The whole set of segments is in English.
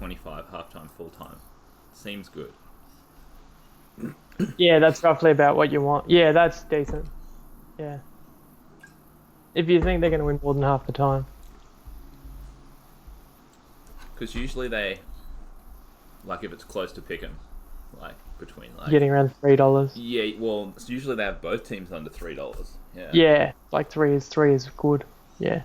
25 halftime, full time. Seems good. Yeah, that's roughly about what you want. Yeah, that's decent. Yeah. If you think they're going to win more than half the time. Because usually they, like if it's close to pick 'em, like between like... Getting around $3. Yeah, well, usually they have both teams under $3. Yeah. Yeah, like three is good. Yeah.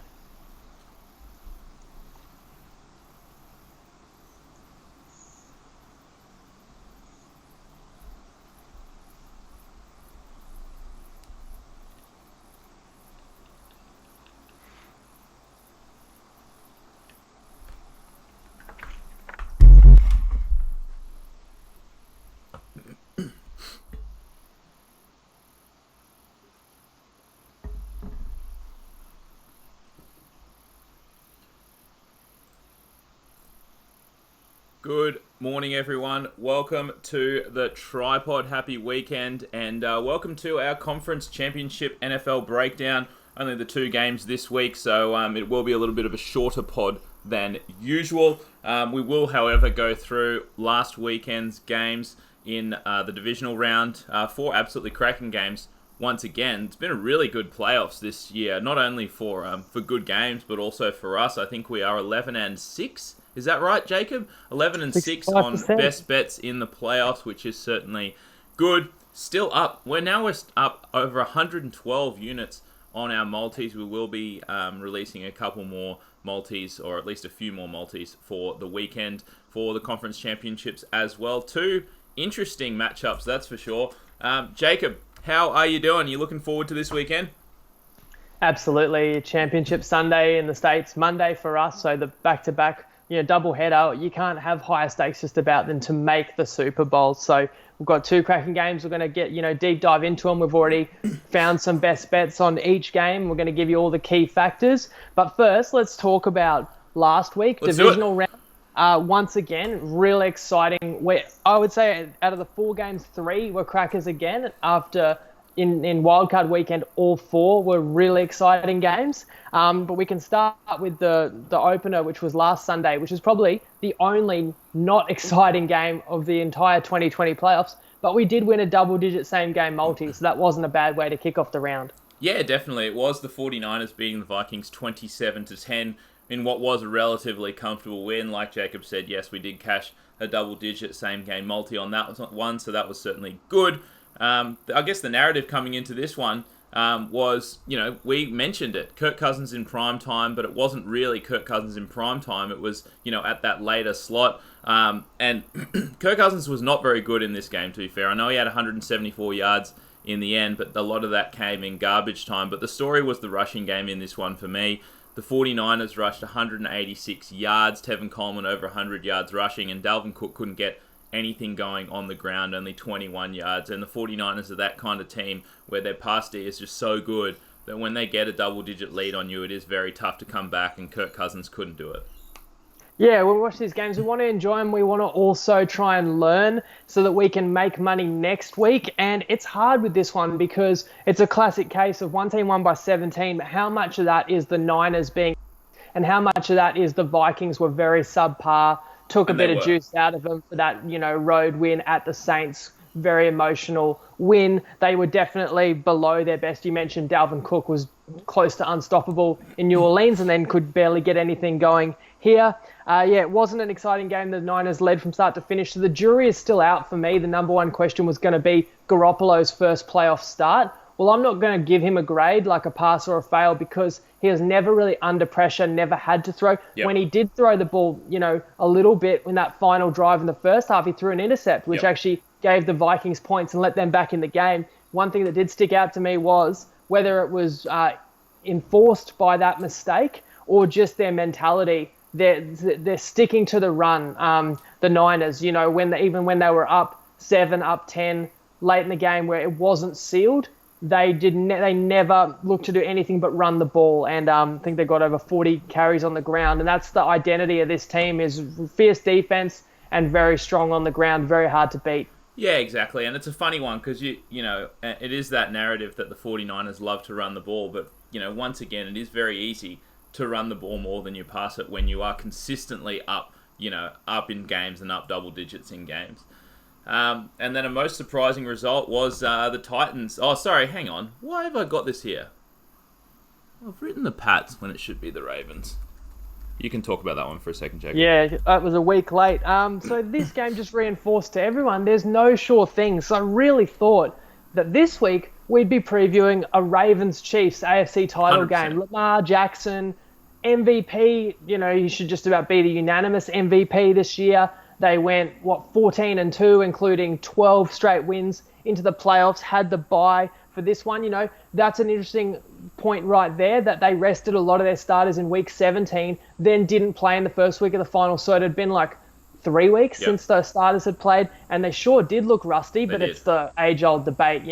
Good morning, everyone. Welcome to the Tripod Happy Weekend, and welcome to our Conference Championship NFL breakdown. Only the 2 games this week, so it will be a little bit of a shorter pod than usual. We will, however, go through last weekend's games in the divisional round. 4 absolutely cracking games. Once again, it's been a really good playoffs this year, not only for good games, but also for us. I think we are 11-6. Is that right, Jacob? 11-6 on 65%. best bets in the playoffs, which is certainly good. Still up. We're up over 112 units on our multis. We will be releasing a couple more multis, or at least a few more multis for the weekend for the conference championships as well. 2 interesting matchups, that's for sure. Jacob, how are you doing? You looking forward to this weekend? Absolutely. Championship Sunday in the States, Monday for us. So the back-to-back, double header. You can't have higher stakes just about than to make the Super Bowl. So we've got 2 cracking games. We're going to get, deep dive into them. We've already found some best bets on each game. We're going to give you all the key factors. But first, let's talk about last week, divisional round. Once again, really exciting. I would say out of the 4 games, 3 were crackers again. After in wildcard weekend, all 4 were really exciting games. But we can start with the opener, which was last Sunday, which is probably the only not exciting game of the entire 2020 playoffs. But we did win a double-digit same-game multi, so that wasn't a bad way to kick off the round. Yeah, definitely. It was the 49ers beating the Vikings 27-10 in what was a relatively comfortable win. Like Jacob said, yes, we did cash a double-digit same-game multi on that one, so that was certainly good. I guess the narrative coming into this one was, we mentioned it. Kirk Cousins in prime time, but it wasn't really Kirk Cousins in prime time. It was, at that later slot. And Kirk Cousins was not very good in this game, to be fair. I know he had 174 yards in the end, but a lot of that came in garbage time. But the story was the rushing game in this one for me. The 49ers rushed 186 yards, Tevin Coleman over 100 yards rushing, and Dalvin Cook couldn't get anything going on the ground, only 21 yards. And the 49ers are that kind of team where their pass D is just so good that when they get a double-digit lead on you, it is very tough to come back, and Kirk Cousins couldn't do it. Yeah, when we watch these games, we want to enjoy them. We want to also try and learn so that we can make money next week. And it's hard with this one because it's a classic case of one team won by 17, but how much of that is the Niners being, and how much of that is the Vikings were very subpar, took a bit of juice out of them for that, road win at the Saints. Very emotional win. They were definitely below their best. You mentioned Dalvin Cook was close to unstoppable in New Orleans and then could barely get anything going here. It wasn't an exciting game. The Niners led from start to finish. So the jury is still out for me. The number one question was going to be Garoppolo's first playoff start. Well, I'm not going to give him a grade like a pass or a fail because he was never really under pressure, never had to throw. Yep. When he did throw the ball, a little bit in that final drive in the first half, he threw an intercept, which actually gave the Vikings points and let them back in the game. One thing that did stick out to me was whether it was enforced by that mistake or just their mentality. They're sticking to the run. The Niners, even when they were up 7, up 10, late in the game where it wasn't sealed, they never looked to do anything but run the ball. And I think they got over 40 carries on the ground. And that's the identity of this team, is fierce defense and very strong on the ground, very hard to beat. Yeah, exactly. And it's a funny one because, it is that narrative that the 49ers love to run the ball. But, once again, it is very easy to run the ball more than you pass it when you are consistently up up in games and up double digits in games. And then a most surprising result was the Titans. Oh, sorry, hang on. Why have I got this here? I've written the Pats when it should be the Ravens. You can talk about that one for a second, Jacob. Yeah, that was a week late. So this game just reinforced to everyone there's no sure thing. So I really thought that this week we'd be previewing a Ravens-Chiefs AFC title 100%. game. Lamar Jackson, MVP, he should just about be the unanimous MVP this year. They went, 14-2, including 12 straight wins into the playoffs, had the bye for this one. That's an interesting point right there, that they rested a lot of their starters in week 17, then didn't play in the first week of the final. So it had been like 3 weeks since the starters had played, and they sure did look rusty, but it's the age-old debate,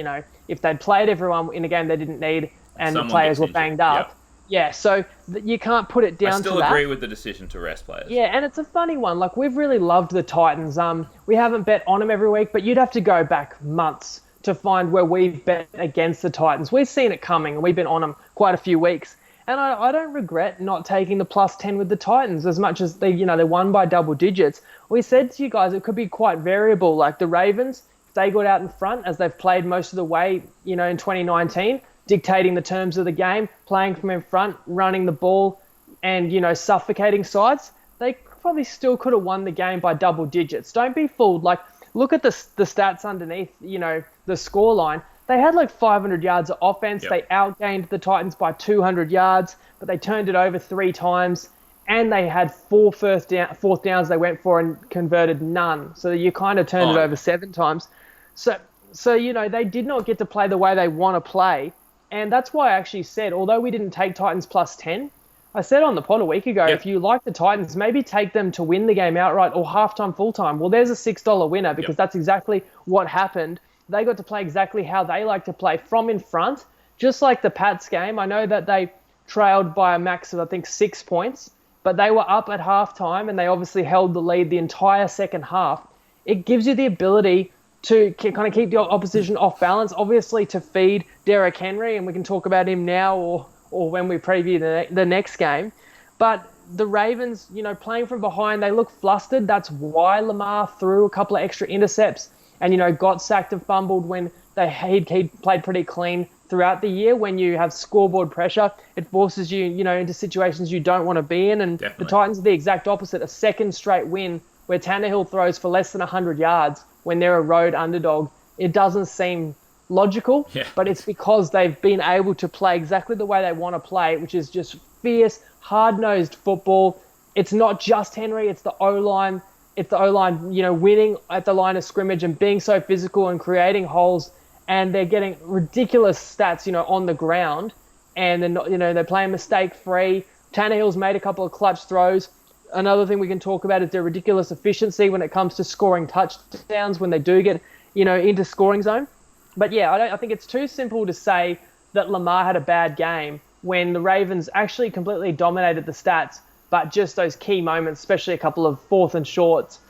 if they'd played everyone in a game they didn't need and the players were banged up. Yeah, so you can't put it down to that. I still agree with the decision to rest players. Yeah, and it's a funny one. Like, we've really loved the Titans. We haven't bet on them every week, but you'd have to go back months to find where we've bet against the Titans. We've seen it coming, and we've been on them quite a few weeks. And I don't regret not taking the +10 with the Titans as much as they won by double digits. We said to you guys it could be quite variable. Like the Ravens, if they got out in front as they've played most of the way, in 2019, dictating the terms of the game, playing from in front, running the ball, and, suffocating sides, they probably still could have won the game by double digits. Don't be fooled. Like, look at the stats underneath, the scoreline. They had like 500 yards of offense. They outgained the Titans by 200 yards, but they turned it over 3 times. And they had 4 fourth downs they went for and converted none. So you kind of turned it over 7 times. So they did not get to play the way they want to play. And that's why I actually said, although we didn't take Titans +10, I said on the pod a week ago, if you like the Titans, maybe take them to win the game outright or halftime, full-time. Well, there's a $6 winner because that's exactly what happened. They got to play exactly how they like to play, from in front, just like the Pats game. I know that they trailed by a max of, I think, 6 points, but they were up at halftime and they obviously held the lead the entire second half. It gives you the ability to kind of keep the opposition off balance, obviously to feed Derrick Henry, and we can talk about him now or when we preview the next game. But the Ravens, playing from behind, they look flustered. That's why Lamar threw a couple of extra intercepts and, got sacked and fumbled when he played pretty clean throughout the year. When you have scoreboard pressure, it forces you, into situations you don't want to be in. And The Titans are the exact opposite, a second straight win where Tannehill throws for less than 100 yards when they're a road underdog. It doesn't seem logical, but it's because they've been able to play exactly the way they want to play, which is just fierce, hard-nosed football. It's not just Henry, it's the O-line. It's the O-line, winning at the line of scrimmage and being so physical and creating holes, and they're getting ridiculous stats, on the ground, and they're not, they're playing mistake-free. Tannehill's made a couple of clutch throws. Another thing we can talk about is their ridiculous efficiency when it comes to scoring touchdowns when they do get, into scoring zone. But yeah, I think it's too simple to say that Lamar had a bad game when the Ravens actually completely dominated the stats, but just those key moments, especially a couple of 4th and shorts,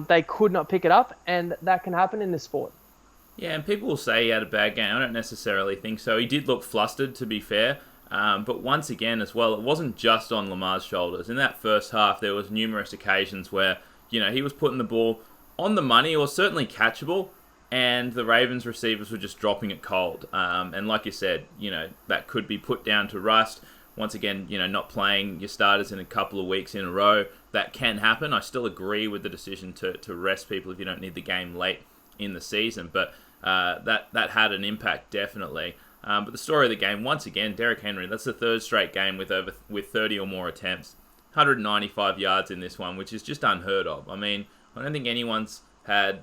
they could not pick it up, and that can happen in this sport. Yeah, and people will say he had a bad game. I don't necessarily think so. He did look flustered, to be fair. But once again, as well, it wasn't just on Lamar's shoulders. In that first half, there was numerous occasions where, he was putting the ball on the money or certainly catchable, and the Ravens receivers were just dropping it cold. And like you said, that could be put down to rust. Once again, not playing your starters in a couple of weeks in a row, that can happen. I still agree with the decision to rest people if you don't need the game late in the season, but that had an impact, definitely. But the story of the game, once again, Derrick Henry, that's the 3rd straight game with 30 or more attempts. 195 yards in this one, which is just unheard of. I mean, I don't think anyone's had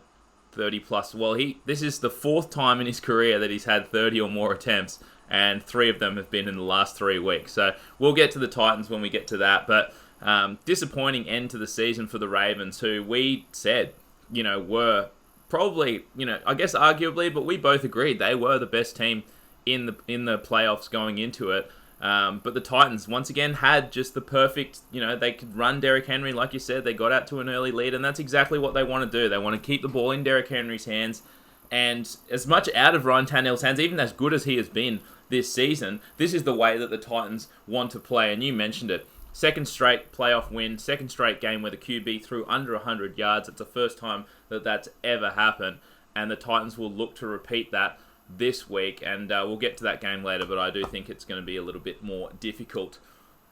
30 plus. Well, this is the 4th time in his career that he's had 30 or more attempts, and 3 of them have been in the last 3 weeks. So we'll get to the Titans when we get to that. But disappointing end to the season for the Ravens, who we said, were probably, I guess arguably, but we both agreed they were the best team in the playoffs going into it. But the Titans, once again, had just the perfect, they could run Derrick Henry, like you said. They got out to an early lead, and that's exactly what they want to do. They want to keep the ball in Derrick Henry's hands, and as much out of Ryan Tannehill's hands, even as good as he has been this season, this is the way that the Titans want to play. And you mentioned it, second straight playoff win, second straight game where the QB threw under 100 yards. It's the first time that that's ever happened, and the Titans will look to repeat that this week, and we'll get to that game later, but I do think it's going to be a little bit more difficult.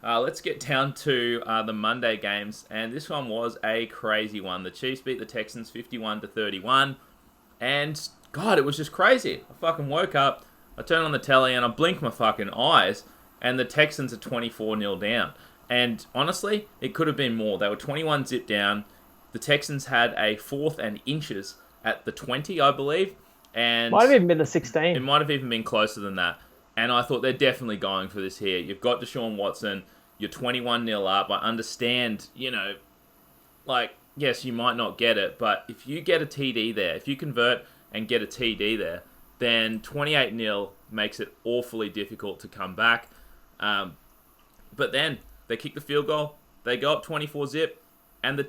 Let's get down to the Monday games, and this one was a crazy one. The Chiefs beat the Texans 51-31, and God, it was just crazy. I fucking woke up, I turned on the telly, and I blinked my fucking eyes, and the Texans are 24-0 down. And honestly, it could have been more. They were 21 zip down. The Texans had a 4th and inches at the 20, I believe. And might have even been the 16. It might have even been closer than that. And I thought they're definitely going for this here. You've got Deshaun Watson. You're 21-0 up. I understand, yes, you might not get it. But if you get a TD there, if you convert and get a TD there, then 28-0 makes it awfully difficult to come back. But then they kick the field goal. They go up 24-zip. And the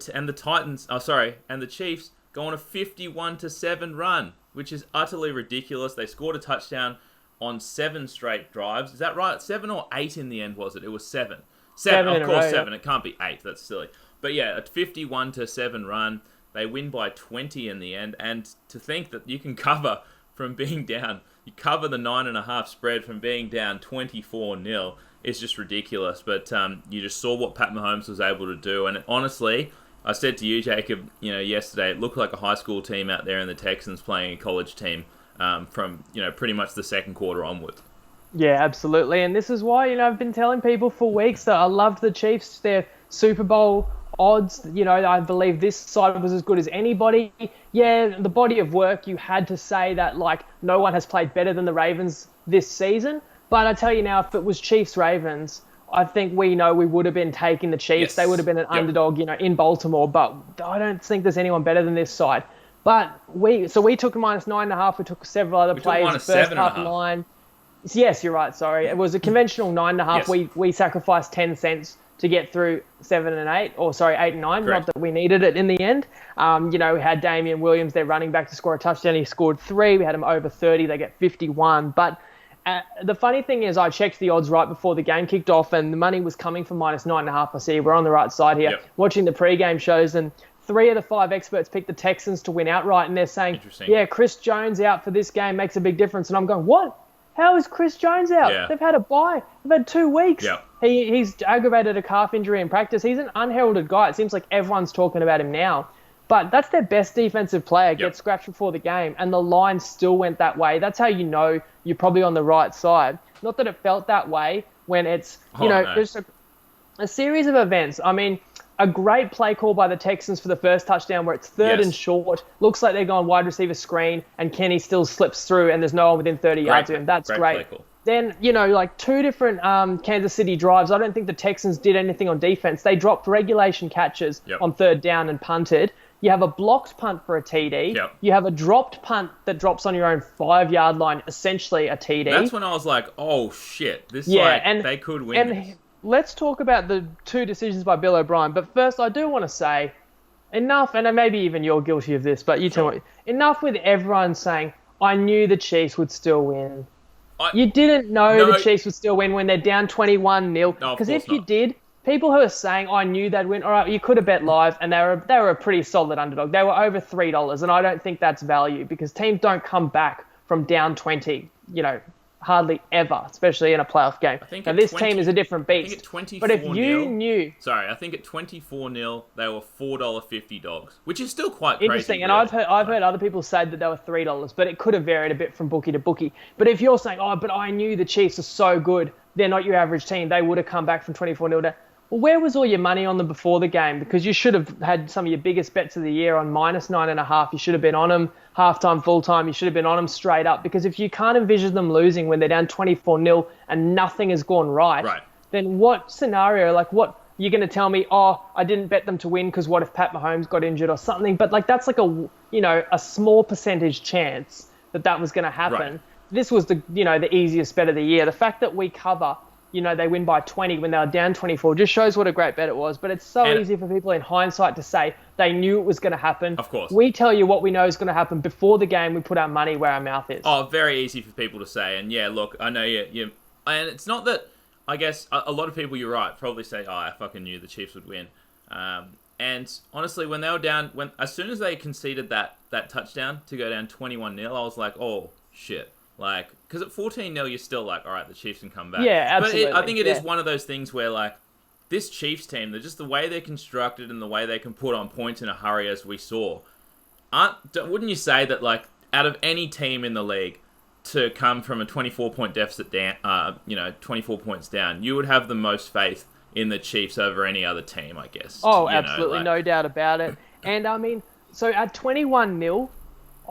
Chiefs go on a 51-7 run, which is utterly ridiculous. They scored a touchdown on 7 straight drives. Is that right? 7 or 8 in the end, was it? It was 7. 7, of course, 7. It can't be 8. That's silly. But yeah, a 51-7 run. They win by 20 in the end. And to think that you can cover from being down, you cover the 9.5 spread from being down 24-0 is just ridiculous. But you just saw what Pat Mahomes was able to do. And honestly, I said to you, Jacob, yesterday, it looked like a high school team out there in the Texans playing a college team from, pretty much the second quarter onwards. Yeah, absolutely. And this is why, I've been telling people for weeks that I loved the Chiefs, their Super Bowl odds. I believe this side was as good as anybody. Yeah, the body of work, you had to say that, no one has played better than the Ravens this season. But I tell you now, if it was Chiefs-Ravens, I think we would have been taking the Chiefs. Yes. They would have been an underdog, in Baltimore. But I don't think there's anyone better than this side. But we took -9.5. We took several other players. First half 9. Yes, you're right. Sorry, it was a conventional 9.5. Yes. We sacrificed 10 cents to get through 7 and 8, 8 and 9. Correct. Not that we needed it in the end. We had Damian Williams, their running back, to score a touchdown. He scored 3. We had him over 30. They get 51. But the funny thing is, I checked the odds right before the game kicked off, and the money was coming from -9.5. I see we're on the right side here. Yep. Watching the pre-game shows, and 3 of the 5 experts picked the Texans to win outright, and they're saying, yeah, Chris Jones out for this game makes a big difference. And I'm going, what? How is Chris Jones out? Yeah. They've had a bye. They've had 2 weeks. Yeah. He's aggravated a calf injury in practice. He's an unheralded guy. It seems like everyone's talking about him now. But that's their best defensive player, gets scratched before the game, and the line still went that way. That's how you know you're probably on the right side. Not that it felt that way when it's, just a series of events. I mean, a great play call by the Texans for the first touchdown where it's third and short. Looks like they're going wide receiver screen, and Kenny still slips through, and there's no one within 30 yards of him. That's great. Then, 2 different Kansas City drives. I don't think the Texans did anything on defense. They dropped regulation catches on 3rd down and punted. You have a blocked punt for a TD. Yep. You have a dropped punt that drops on your own 5-yard line, essentially a TD. That's when I was like, oh, shit. They could win this. Let's talk about the 2 decisions by Bill O'Brien. But first, I do want to say, enough, and maybe even you're guilty of this, but you tell me, enough with everyone saying, I knew the Chiefs would still win. You didn't know the Chiefs would still win when they're down 21-0. Because if you did, people who are saying, I knew they'd win, all right, you could have bet live, and they were a pretty solid underdog. They were over $3, and I don't think that's value because teams don't come back from down 20, hardly ever, especially in a playoff game. Now, this team is a different beast. But if you knew... Sorry, I think at 24-0, they were $4.50 dogs, which is still quite crazy. Interesting, and I've heard other people say that they were $3, but it could have varied a bit from bookie to bookie. But if you're saying, but I knew the Chiefs are so good, they're not your average team, they would have come back from 24-0 down. Well, where was all your money on them before the game? Because you should have had some of your biggest bets of the year on -9.5. You should have been on them halftime, full time. You should have been on them straight up. Because if you can't envision them losing when they're down 24-0 and nothing has gone right, then what scenario, what you're going to tell me, I didn't bet them to win because what if Pat Mahomes got injured or something? But that's a small percentage chance that was going to happen. Right. This was the easiest bet of the year. The fact that we cover, they win by 20 when they were down 24 just shows what a great bet it was. But it's so easy for people in hindsight to say they knew it was going to happen. Of course. We tell you what we know is going to happen before the game. We put our money where our mouth is. Oh, very easy for people to say. And yeah, look, I know you and it's not that I guess a lot of people, you're right, probably say, "Oh, I fucking knew the Chiefs would win." And honestly, when they were down, as soon as they conceded that touchdown to go down 21-0, I was like, "Oh shit!" Like, because at 14-0, you're still like, "All right, the Chiefs can come back." Yeah, absolutely. But I think it is one of those things where like this Chiefs team, they're just the way they're constructed and the way they can put on points in a hurry, as we saw. Wouldn't you say that like out of any team in the league to come from a 24-point deficit down, 24 points down, you would have the most faith in the Chiefs over any other team, I guess. Oh, absolutely, no doubt about it. And I mean, so at 21-0,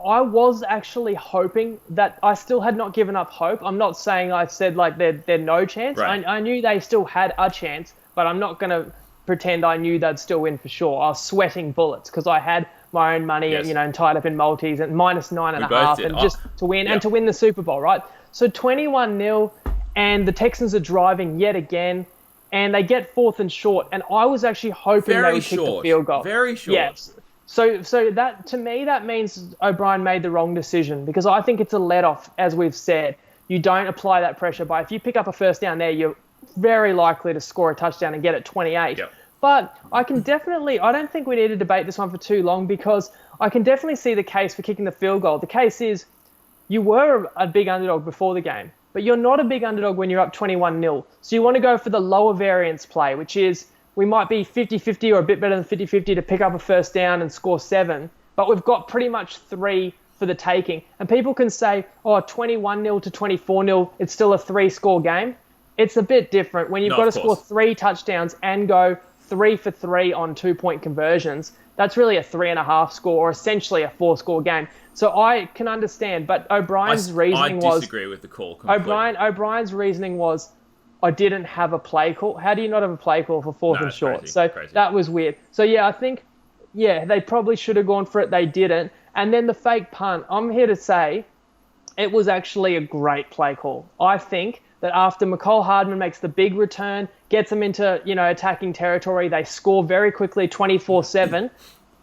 I was actually hoping that I still had not given up hope. I'm not saying I said like they're no chance. Right. I knew they still had a chance, but I'm not going to pretend I knew they'd still win for sure. I was sweating bullets because I had my own money, Yes. And tied up in multis and minus 9.5, and just to win and to win the Super Bowl, right? So 21-0, and the Texans are driving yet again, and they get 4th and short, and I was actually hoping they would kick the field goal. Very short. Yes. So that, to me, that means O'Brien made the wrong decision, because I think it's a let-off, as we've said. You don't apply that pressure by, if you pick up a first down there, you're very likely to score a touchdown and get it 28. Yep. But I don't think we need to debate this one for too long, because I can definitely see the case for kicking the field goal. The case is, you were a big underdog before the game, but you're not a big underdog when you're up 21-0. So you want to go for the lower variance play, which is we might be 50-50 or a bit better than 50-50 to pick up a first down and score 7, but we've got pretty much 3 for the taking. And people can say, 21-0 to 24-0, it's still a 3-score game. It's a bit different when you've got to score 3 touchdowns and go 3 for 3 on 2-point conversions. That's really a 3.5 score, or essentially a 4-score game. So I can understand, but O'Brien's reasoning was... I disagree with the call completely. O'Brien's reasoning was, I didn't have a play call. How do you not have a play call for 4th and short? Crazy. That was weird. So yeah, I think, they probably should have gone for it. They didn't. And then the fake punt, I'm here to say it was actually a great play call. I think that after McCole Hardman makes the big return, gets them into, attacking territory, they score very quickly, 24-7,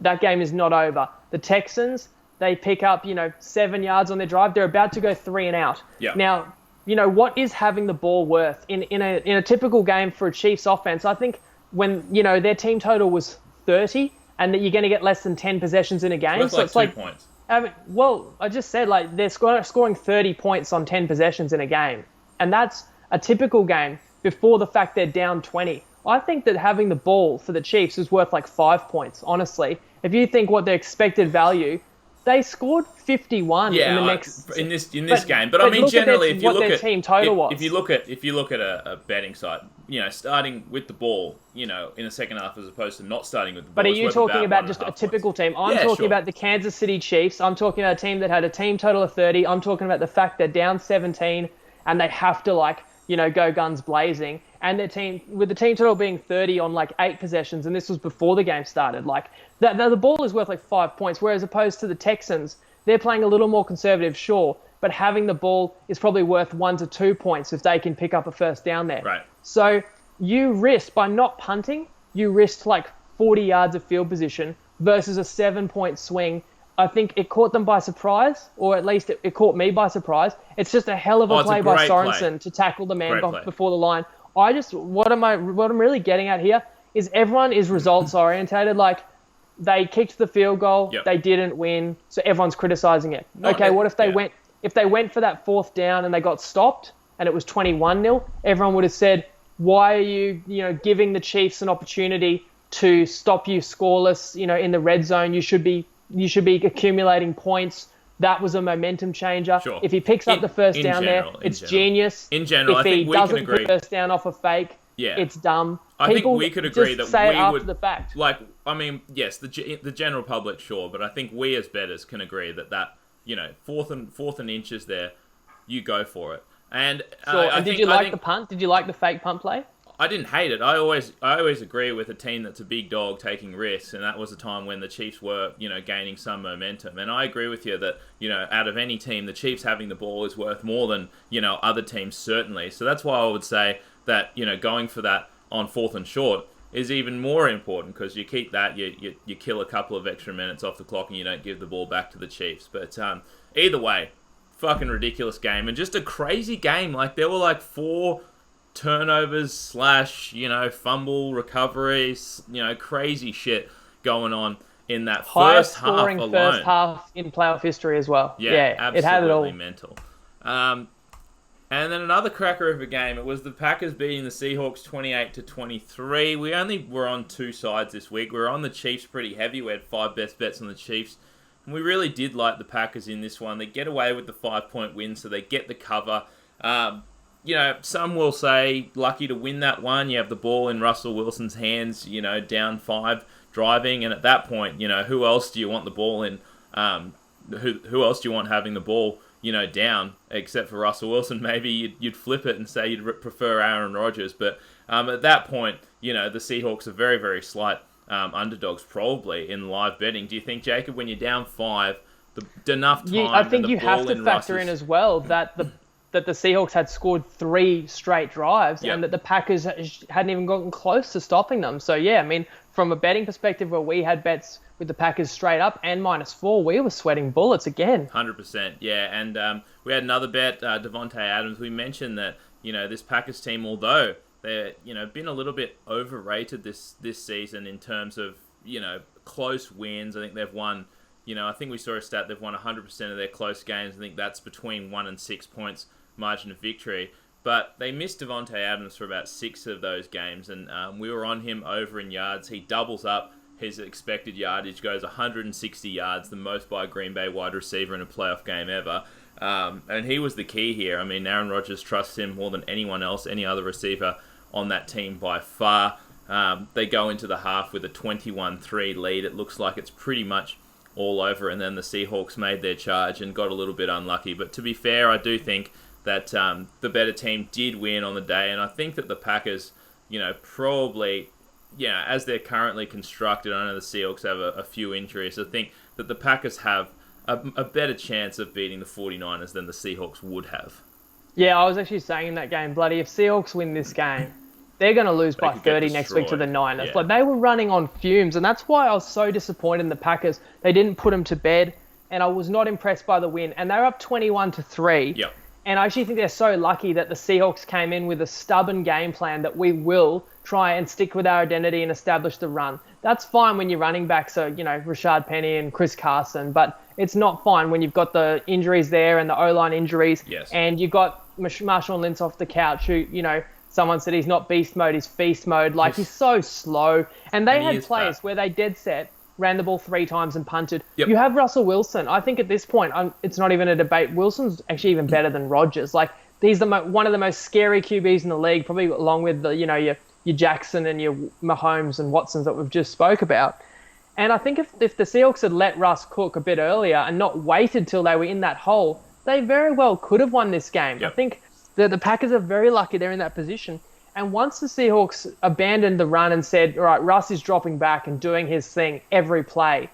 that game is not over. The Texans, they pick up, 7 yards on their drive. They're about to go 3 and out. Yeah. Now, what is having the ball worth in a typical game for a Chiefs offense? I think when, their team total was 30 and that you're going to get less than 10 possessions in a game. It's like 2 points. I just said, they're scoring 30 points on 10 possessions in a game. And that's a typical game before the fact they're down 20. I think that having the ball for the Chiefs is worth 5 points, honestly. If you think what their expected value, they scored 51 in the next in this game. But I mean, generally, if you look at team total was. If you look at a betting site, starting with the ball, in the second half as opposed to not starting with the ball. But are you talking about just a typical team? I'm talking about the Kansas City Chiefs. I'm talking about a team that had a team total of 30. I'm talking about the fact they're down 17 and they have to go guns blazing. And their team, with the team total being 30 on 8 possessions, and this was before the game started, the ball is worth 5 points, whereas opposed to the Texans, they're playing a little more conservative, sure, but having the ball is probably worth 1 to 2 points if they can pick up a first down there. Right. So you risk, by not punting, you risked 40 yards of field position versus a 7-point swing. I think it caught them by surprise, or at least it caught me by surprise. It's just a hell of a play by Sorensen to tackle the man before the line. What I'm really getting at here is everyone is results orientated. They kicked the field goal, They didn't win, so everyone's criticizing it. What if they went for that 4th down and they got stopped and it was 21-0? Everyone would have said, why are you giving the Chiefs an opportunity to stop you scoreless, in the red zone? You should be accumulating points. That was a momentum changer. Sure. If he picks up the first down it's genius. In general, if I think we can agree. If he doesn't first down off a fake, it's dumb. I think we could agree that say we it after would the fact. Yes, the general public, sure, but I think we as bettors can agree that fourth and inches there, you go for it. And did you like the punt? Did you like the fake punt play? I didn't hate it. I always agree with a team that's a big dog taking risks, and that was a time when the Chiefs were, gaining some momentum. And I agree with you that, out of any team, the Chiefs having the ball is worth more than, other teams certainly. So that's why I would say that, going for that on 4th and short is even more important, because you keep that, you kill a couple of extra minutes off the clock and you don't give the ball back to the Chiefs. But either way, fucking ridiculous game, and just a crazy game. There were 4 turnovers / fumble recoveries, crazy shit going on in that Highest first half scoring alone. first half in playoff history as well. Yeah, it had it all. absolutely mental. And then another cracker of a game. It was the Packers beating the Seahawks 28-23. We only were on two sides this week. We were on the Chiefs pretty heavy. We had 5 best bets on the Chiefs. And we really did like the Packers in this one. They get away with the 5-point win, so they get the cover. Some will say lucky to win that one. You have the ball in Russell Wilson's hands, down 5, driving. And at that point, who else do you want the ball in? Who else do you want having the ball, down, except for Russell Wilson? Maybe you'd flip it and say you'd prefer Aaron Rodgers. But at that point, the Seahawks are very, very slight underdogs probably in live betting. Do you think, Jacob, when you're down 5, enough time? I think you have to factor Russ's... in as well that the Seahawks had scored 3 straight drives and that the Packers hadn't even gotten close to stopping them. So yeah, I mean, from a betting perspective where we had bets with the Packers straight up and -4, we were sweating bullets again. 100%, yeah. And we had another bet, Devontae Adams. We mentioned that, this Packers team, although they're, been a little bit overrated this season in terms of, close wins. I think they've won, I think we saw a stat, they've won 100% of their close games. I think that's between 1 and 6 points margin of victory. But they missed Devontae Adams for about 6 of those games, and we were on him over in yards. He doubles up. His expected yardage goes 160 yards, the most by a Green Bay wide receiver in a playoff game ever. And he was the key here. I mean, Aaron Rodgers trusts him more than anyone else, any other receiver on that team by far. They go into the half with a 21-3 lead. It looks like it's pretty much all over, and then the Seahawks made their charge and got a little bit unlucky. But to be fair, I do think that the better team did win on the day, and I think that the Packers, probably... as they're currently constructed, I know the Seahawks have a few injuries. I think that the Packers have a better chance of beating the 49ers than the Seahawks would have. Yeah, I was actually saying in that game, bloody, if Seahawks win this game, they're going to lose by 30 next week to the Niners. Yeah. They were running on fumes, and that's why I was so disappointed in the Packers. They didn't put them to bed, and I was not impressed by the win. And they're up 21-3. Yep. And I actually think they're so lucky that the Seahawks came in with a stubborn game plan that we will try and stick with our identity and establish the run. That's fine when you're running back, so, Rashad Penny and Chris Carson, but it's not fine when you've got the injuries there and the O-line injuries. Yes. And you've got Marshawn Lynch off the couch who, someone said he's not beast mode, he's feast mode. He's so slow. And they had plays where they dead set, ran the ball 3 times and punted. Yep. You have Russell Wilson. I think at this point, it's not even a debate. Wilson's actually even better than Rodgers. He's one of the most scary QBs in the league, probably along with the, your Jackson and your Mahomes and Watsons that we've just spoke about. And I think if the Seahawks had let Russ cook a bit earlier and not waited till they were in that hole, they very well could have won this game. Yep. I think that the Packers are very lucky they're in that position. And once the Seahawks abandoned the run and said, all right, Russ is dropping back and doing his thing every play,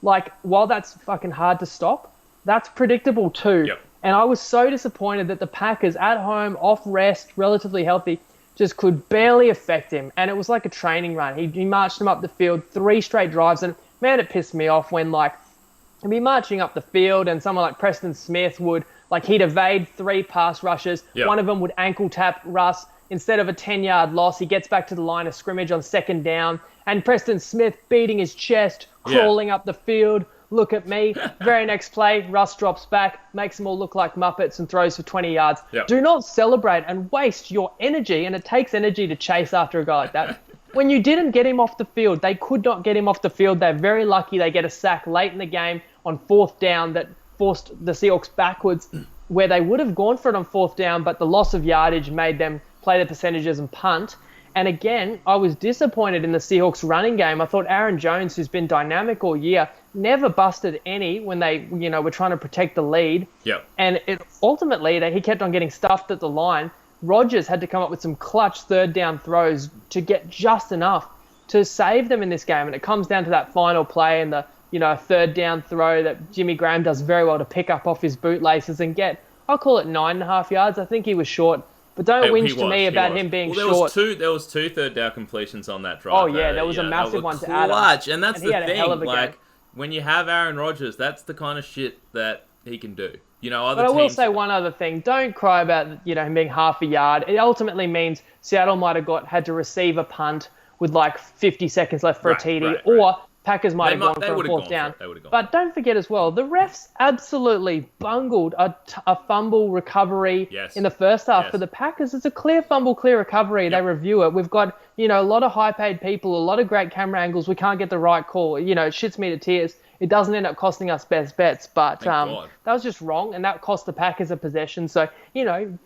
while that's fucking hard to stop, that's predictable too. Yep. And I was so disappointed that the Packers at home, off rest, relatively healthy, just could barely affect him. And it was like a training run. He marched him up the field 3 straight drives. And man, it pissed me off when he'd be marching up the field and someone like Preston Smith would, he'd evade 3 pass rushes. Yep. One of them would ankle tap Russ. Instead of a 10-yard loss, he gets back to the line of scrimmage on 2nd down. And Preston Smith beating his chest, crawling up the field. Look at me. Very next play, Russ drops back, makes them all look like Muppets and throws for 20 yards. Yep. Do not celebrate and waste your energy, and it takes energy to chase after a guy like that. When you didn't get him off the field, they could not get him off the field. They're very lucky they get a sack late in the game on 4th down that forced the Seahawks backwards, where they would have gone for it on 4th down, but the loss of yardage made them play the percentages and punt. And again, I was disappointed in the Seahawks running game. I thought Aaron Jones, who's been dynamic all year, never busted any when they, were trying to protect the lead. Yep. And ultimately, he kept on getting stuffed at the line. Rodgers had to come up with some clutch 3rd down throws to get just enough to save them in this game. And it comes down to that final play and the, 3rd down throw that Jimmy Graham does very well to pick up off his bootlaces and get, I'll call it 9.5 yards. I think he was short. But don't whinge to me about him being short. There was 2 3rd down completions on that drive. Oh, yeah, there was a massive one to Adam. Clutch, and that's the he had a hell of thing. a game. When you have Aaron Rodgers, that's the kind of shit that he can do. Other But I will teams. say one other thing. Don't cry about, him being half a yard. It ultimately means Seattle might have had to receive a punt with like 50 seconds left for a Right, TD, right, right. or Packers might have gone They for a would have fourth gone for down. it. They would have gone for But it. don't forget as well, the refs absolutely bungled a fumble recovery Yes. in the first half Yes. for the Packers. It's a clear fumble, clear recovery. Yep. They review it. We've got, a lot of high-paid people, a lot of great camera angles. We can't get the right call. It shits me to tears. It doesn't end up costing us best bets, but Thank God. that was just wrong, and that cost the Packers a possession. So,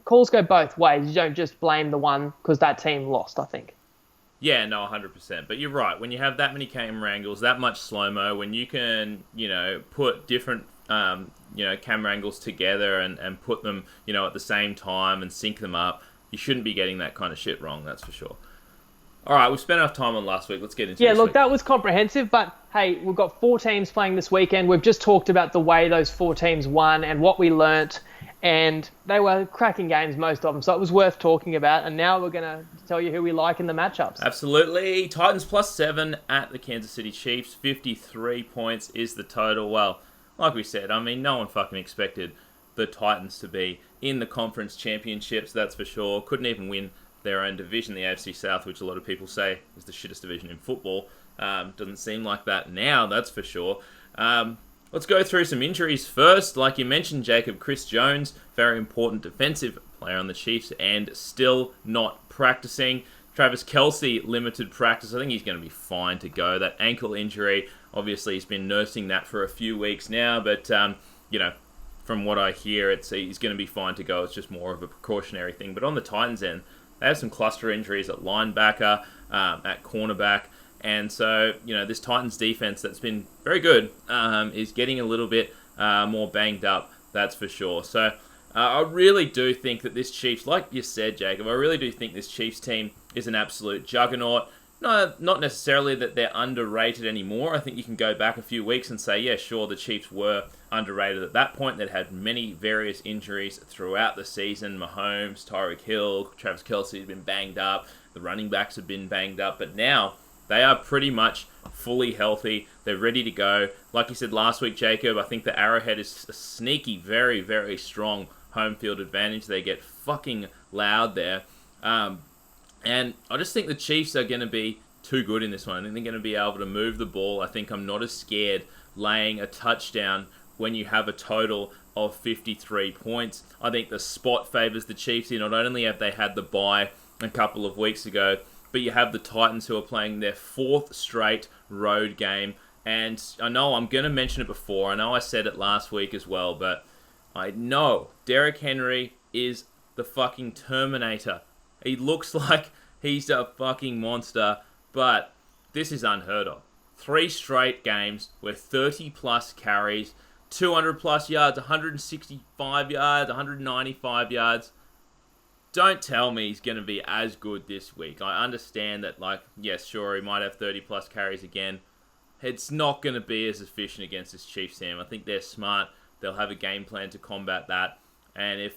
calls go both ways. You don't just blame the one because that team lost, I think. Yeah, no, 100%. But you're right. When you have that many camera angles, that much slow-mo, when you can, put different, camera angles together and put them, at the same time and sync them up, you shouldn't be getting that kind of shit wrong, that's for sure. All right, we've spent enough time on last week. Let's get into this look, week. that was comprehensive, but hey, we've got 4 teams playing this weekend. We've just talked about the way those 4 teams won and what we learnt, and they were cracking games, most of them, so it was worth talking about. And now we're going to tell you who we like in the matchups. Absolutely. Titans +7 at the Kansas City Chiefs. 53 points is the total. Well, like we said, no one fucking expected the Titans to be in the conference championships, that's for sure. Couldn't even win their own division, the AFC South, which a lot of people say is the shittest division in football. Doesn't seem like that now, that's for sure. Let's go through some injuries first. Like you mentioned, Jacob, Chris Jones, very important defensive player on the Chiefs, and still not practicing. Travis Kelce, limited practice. I think he's going to be fine to go. That ankle injury, obviously he's been nursing that for a few weeks now, but, from what I hear, he's going to be fine to go. It's just more of a precautionary thing. But on the Titans end, they have some cluster injuries at linebacker, at cornerback. And so, this Titans defense that's been very good is getting a little bit more banged up, that's for sure. So I really do think that this Chiefs, like you said, Jacob, I really do think this Chiefs team is an absolute juggernaut. No, not necessarily that they're underrated anymore. I think you can go back a few weeks and say, yeah, sure, the Chiefs were underrated at that point. They'd had many various injuries throughout the season. Mahomes, Tyreek Hill, Travis Kelce had been banged up. The running backs have been banged up. But now they are pretty much fully healthy. They're ready to go. Like you said last week, Jacob, I think the Arrowhead is a sneaky, very, very strong home field advantage. They get fucking loud there. And I just think the Chiefs are going to be too good in this one. I think they're going to be able to move the ball. I think I'm not as scared laying a touchdown when you have a total of 53 points. I think the spot favours the Chiefs here. Not only have they had the bye a couple of weeks ago, but you have the Titans who are playing their 4th straight road game. And I know I'm going to mention it before. I know I said it last week as well, but I know Derrick Henry is the fucking Terminator. He looks like he's a fucking monster, but this is unheard of. 3 straight games with 30 plus carries, 200 plus yards, 165 yards, 195 yards. Don't tell me he's going to be as good this week. I understand that, yes, sure, he might have 30 plus carries again. It's not going to be as efficient against this Chiefs team. I think they're smart. They'll have a game plan to combat that. And if,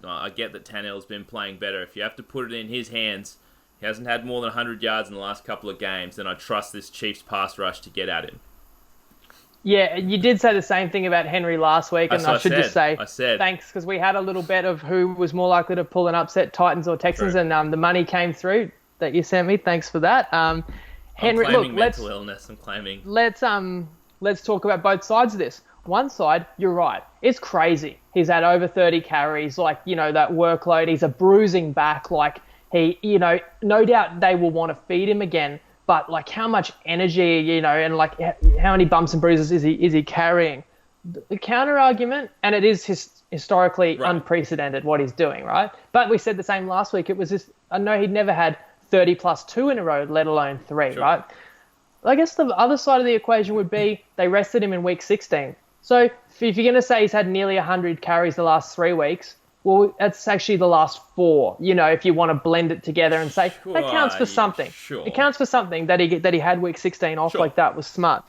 I get that Tannehill's been playing better. If you have to put it in his hands, he hasn't had more than 100 yards in the last couple of games, then I trust this Chiefs pass rush to get at him. Yeah, you did say the same thing about Henry last week, and I should just say thanks, because we had a little bet of who was more likely to pull an upset, Titans or Texans, True. and the money came through that you sent me. Thanks for that. Henry, I'm claiming mental illness. I'm claiming. Let's talk about both sides of this. One side, you're right. It's crazy. He's had over 30 carries, that workload. He's a bruising back. He, no doubt they will want to feed him again. But how much energy, and how many bumps and bruises is he carrying? The counter argument, and it is historically unprecedented what he's doing, right? But we said the same last week. It was this. I know he'd never had 30 plus 2 in a row, let alone 3, sure. Right? I guess the other side of the equation would be they rested him in week 16. So if you're going to say he's had nearly 100 carries the last 3 weeks, well, that's actually the last 4. If you want to blend it together and say that counts for something. Sure. It counts for something that he had week 16 off like that was smart.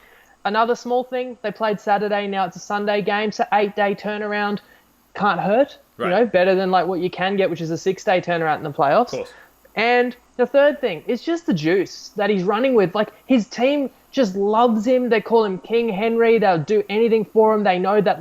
Another small thing, they played Saturday, now it's a Sunday game, so 8-day turnaround can't hurt. Right. Better than what you can get, which is a 6-day turnaround in the playoffs. Of course. And the third thing is just the juice that he's running with. His team just loves him. They call him King Henry. They'll do anything for him. They know that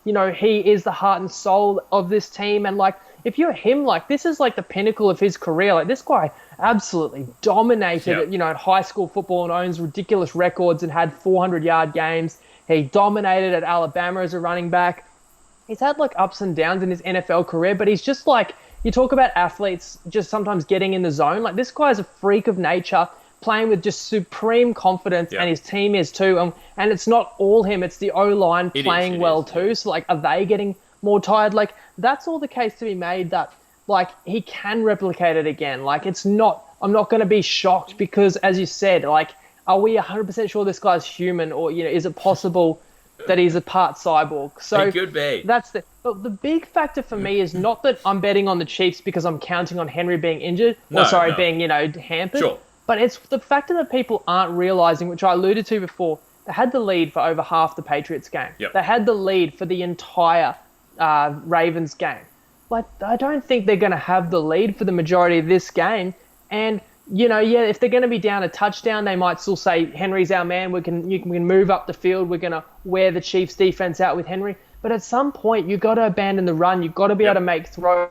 he is the heart and soul of this team. And like, if you're him, like, this is like the pinnacle of his career. Like, this guy absolutely dominated at high school football and owns ridiculous records and had 400-yard games. He dominated at Alabama as a running back. He's had like ups and downs in his NFL career, but he's just like, you talk about athletes just sometimes getting in the zone. Like, this guy's a freak of nature, playing with just supreme confidence, and his team is too. And it's not all him; it's the O-line playing well too. So, like, are they getting more tired? Like, that's all the case to be made that, like, he can replicate it again. Like, I'm not going to be shocked because, as you said, like, are we 100% sure this guy's human, or is it possible that he's a part cyborg? So it could be. But the big factor for me is not that I'm betting on the Chiefs because I'm counting on Henry being injured being hampered. Sure. But it's the factor that people aren't realizing, which I alluded to before. They had the lead for over half the Patriots game. Yep. They had the lead for the entire Ravens game. Like, I don't think they're going to have the lead for the majority of this game. And if they're going to be down a touchdown, they might still say, Henry's our man. We can move up the field. We're going to wear the Chiefs defense out with Henry. But at some point, you've got to abandon the run. You've got to be able to make throws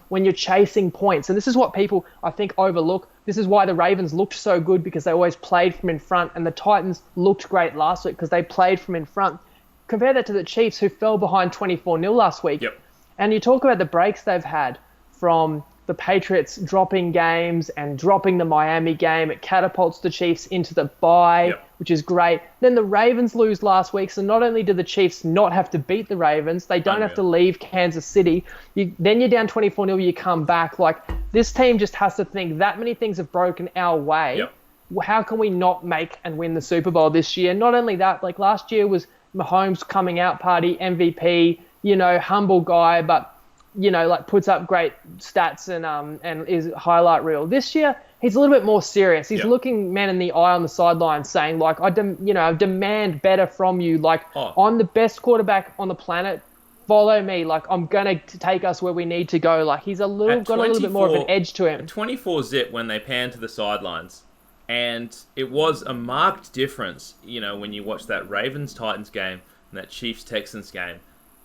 when you're chasing points. And this is what people, I think, overlook. This is why the Ravens looked so good, because they always played from in front. And the Titans looked great last week because they played from in front. Compare that to the Chiefs, who fell behind 24-0 last week. Yep. And you talk about the breaks they've had from the Patriots dropping games and dropping the Miami game. It catapults the Chiefs into the bye, which is great. Then the Ravens lose last week, so not only do the Chiefs not have to beat the Ravens, they don't have to leave Kansas City. Then you're down 24-0, you come back. Like, this team just has to think that many things have broken our way. Yep. How can we not make and win the Super Bowl this year? Not only that, like, last year was Mahomes' coming out party, MVP, humble guy, but like, puts up great stats and is highlight reel. This year, he's a little bit more serious. He's looking men in the eye on the sideline, saying, like, I demand better from you. Like, I'm the best quarterback on the planet. Follow me. Like, I'm gonna take us where we need to go. Like, he's got a little bit more of an edge to him. 24 zip when they pan to the sidelines, and it was a marked difference. When you watch that Ravens-Titans game and that Chiefs-Texans game,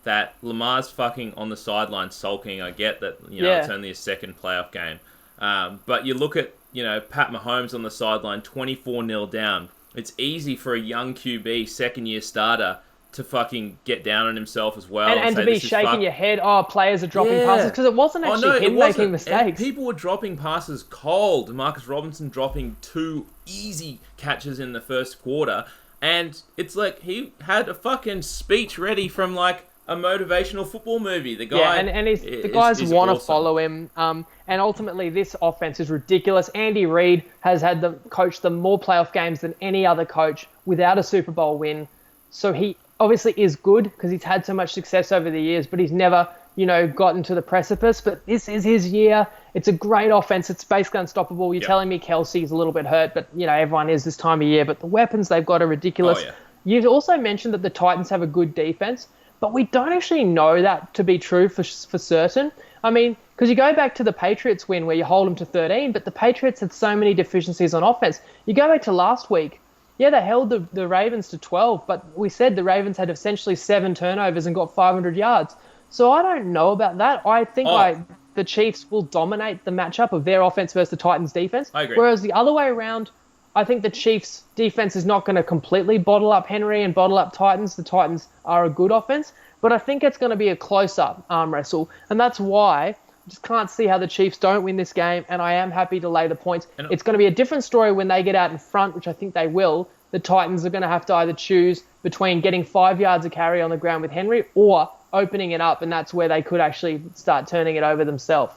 that Lamar's fucking on the sideline sulking. I get that, it's only his second playoff game. But you look at, Pat Mahomes on the sideline, 24-0 down. It's easy for a young QB, second-year starter, to fucking get down on himself as well. And to be shaking your head, players are dropping passes, because it wasn't actually him making mistakes. People were dropping passes cold. Marcus Robinson dropping 2 easy catches in the first quarter. And it's like he had a fucking speech ready from, like, a motivational football movie. The guy, the guys want to follow him. And ultimately, this offense is ridiculous. Andy Reid has coached them more playoff games than any other coach without a Super Bowl win. So he obviously is good because he's had so much success over the years, but he's never, gotten to the precipice. But this is his year. It's a great offense. It's basically unstoppable. You're telling me Kelsey's a little bit hurt, but everyone is this time of year. But the weapons they've got are ridiculous. You've also mentioned that the Titans have a good defense, but we don't actually know that to be true for certain. I mean, because you go back to the Patriots win where you hold them to 13, but the Patriots had so many deficiencies on offense. You go back to last week, they held the Ravens to 12, but we said the Ravens had essentially 7 turnovers and got 500 yards. So I don't know about that. I think the Chiefs will dominate the matchup of their offense versus the Titans' defense. I agree. Whereas the other way around, I think the Chiefs' defense is not going to completely bottle up Henry and bottle up Titans. The Titans are a good offense, but I think it's going to be a close-up arm wrestle, and that's why I just can't see how the Chiefs don't win this game, and I am happy to lay the points. It's going to be a different story when they get out in front, which I think they will. The Titans are going to have to either choose between getting 5 yards of carry on the ground with Henry or opening it up, and that's where they could actually start turning it over themselves.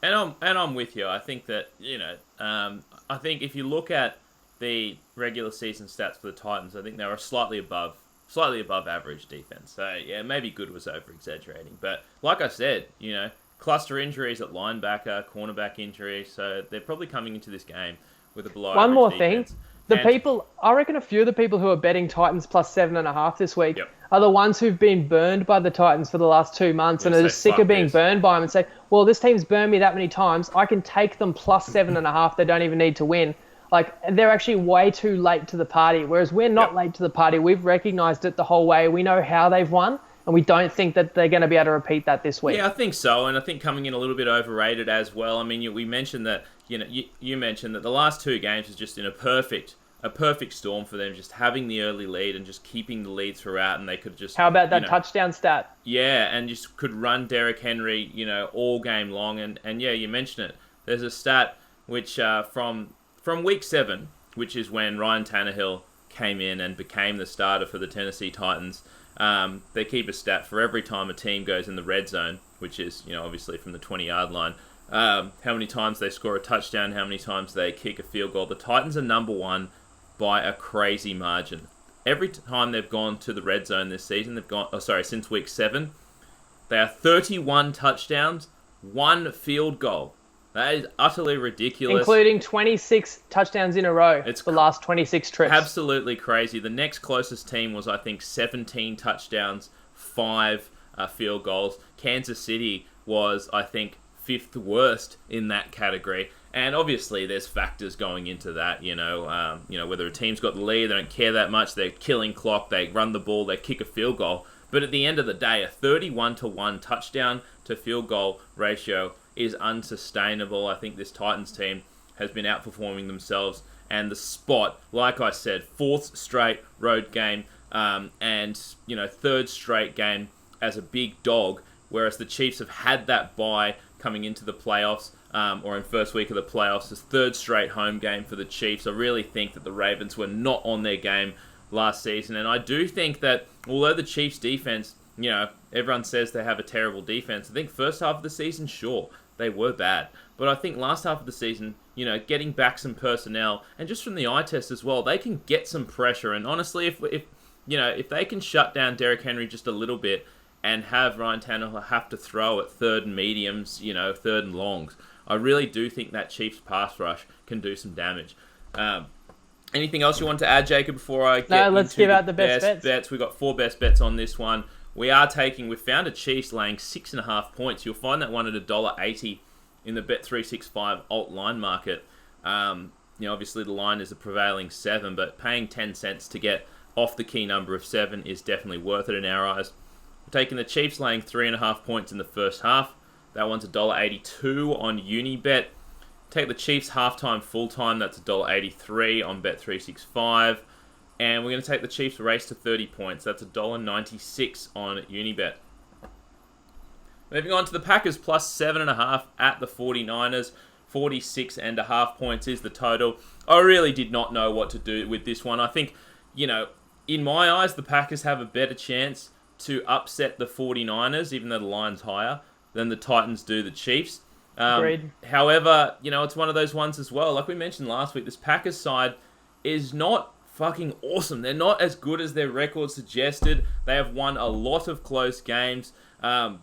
And I'm with you. I think that, I think if you look at the regular season stats for the Titans, I think they were slightly above average defense. So, maybe good was over-exaggerating. But like I said, cluster injuries at linebacker, cornerback injuries, so they're probably coming into this game with a below-average One more defense. thing. I reckon a few of the people who are betting Titans plus 7.5 this week are the ones who've been burned by the Titans for the last 2 months and are just sick of being burned by them and say, well, this team's burned me that many times. I can take them plus 7.5. They don't even need to win. Like, they're actually way too late to the party, whereas we're not late to the party. We've recognized it the whole way. We know how they've won, and we don't think that they're going to be able to repeat that this week. Yeah, I think so, and I think coming in a little bit overrated as well. I mean, we mentioned that you mentioned that the last two games was just in a perfect storm for them, just having the early lead and just keeping the lead throughout, and they could just. How about that touchdown stat? Yeah, and just could run Derrick Henry, all game long, and yeah, you mentioned it. There's a stat which from week 7, which is when Ryan Tannehill came in and became the starter for the Tennessee Titans. They keep a stat for every time a team goes in the red zone, which is obviously from the 20-yard line. How many times they score a touchdown, how many times they kick a field goal. The Titans are number 1 by a crazy margin. Every time they've gone to the red zone this season, since week 7, they are 31 touchdowns, 1 field goal. That is utterly ridiculous. Including 26 touchdowns in a row. It's the last 26 trips. Absolutely crazy. The next closest team was, I think, 17 touchdowns, 5 field goals. Kansas City was, I think, 5th worst in that category. And obviously, there's factors going into that. Whether a team's got the lead, they don't care that much. They're killing clock. They run the ball. They kick a field goal. But at the end of the day, a 31-1 touchdown to field goal ratio is unsustainable. I think this Titans team has been outperforming themselves. And the spot, like I said, 4th straight road game, and 3rd straight game as a big dog. Whereas the Chiefs have had that bye coming into the playoffs, or in first week of the playoffs, this 3rd straight home game for the Chiefs. I really think that the Ravens were not on their game last season. And I do think that although the Chiefs defense, everyone says they have a terrible defense, I think first half of the season, sure, they were bad. But I think last half of the season, getting back some personnel, and just from the eye test as well, they can get some pressure. And honestly, if they can shut down Derrick Henry just a little bit and have Ryan Tannehill have to throw at 3rd and mediums, 3rd and longs, I really do think that Chiefs pass rush can do some damage. Anything else you want to add, Jacob, before I get let's give out the best bets? We've got 4 best bets on this one. We found a Chiefs laying 6.5 points. You'll find that one at $1.80 in the Bet365 alt line market. Obviously the line is a prevailing 7, but paying 10 cents to get off the key number of 7 is definitely worth it in our eyes. We're taking the Chiefs laying 3.5 points in the first half. That one's $1.82 on Unibet. Take the Chiefs halftime, full-time. That's $1.83 on Bet365. And we're going to take the Chiefs race to 30 points. That's $1.96 on Unibet. Moving on to the Packers, plus 7.5 at the 49ers. 46.5 points is the total. I really did not know what to do with this one. I think, in my eyes, the Packers have a better chance to upset the 49ers, even though the line's higher, than the Titans do the Chiefs. Agreed. However, it's one of those ones as well. Like we mentioned last week, this Packers side is not fucking awesome. They're not as good as their record suggested. They have won a lot of close games. And,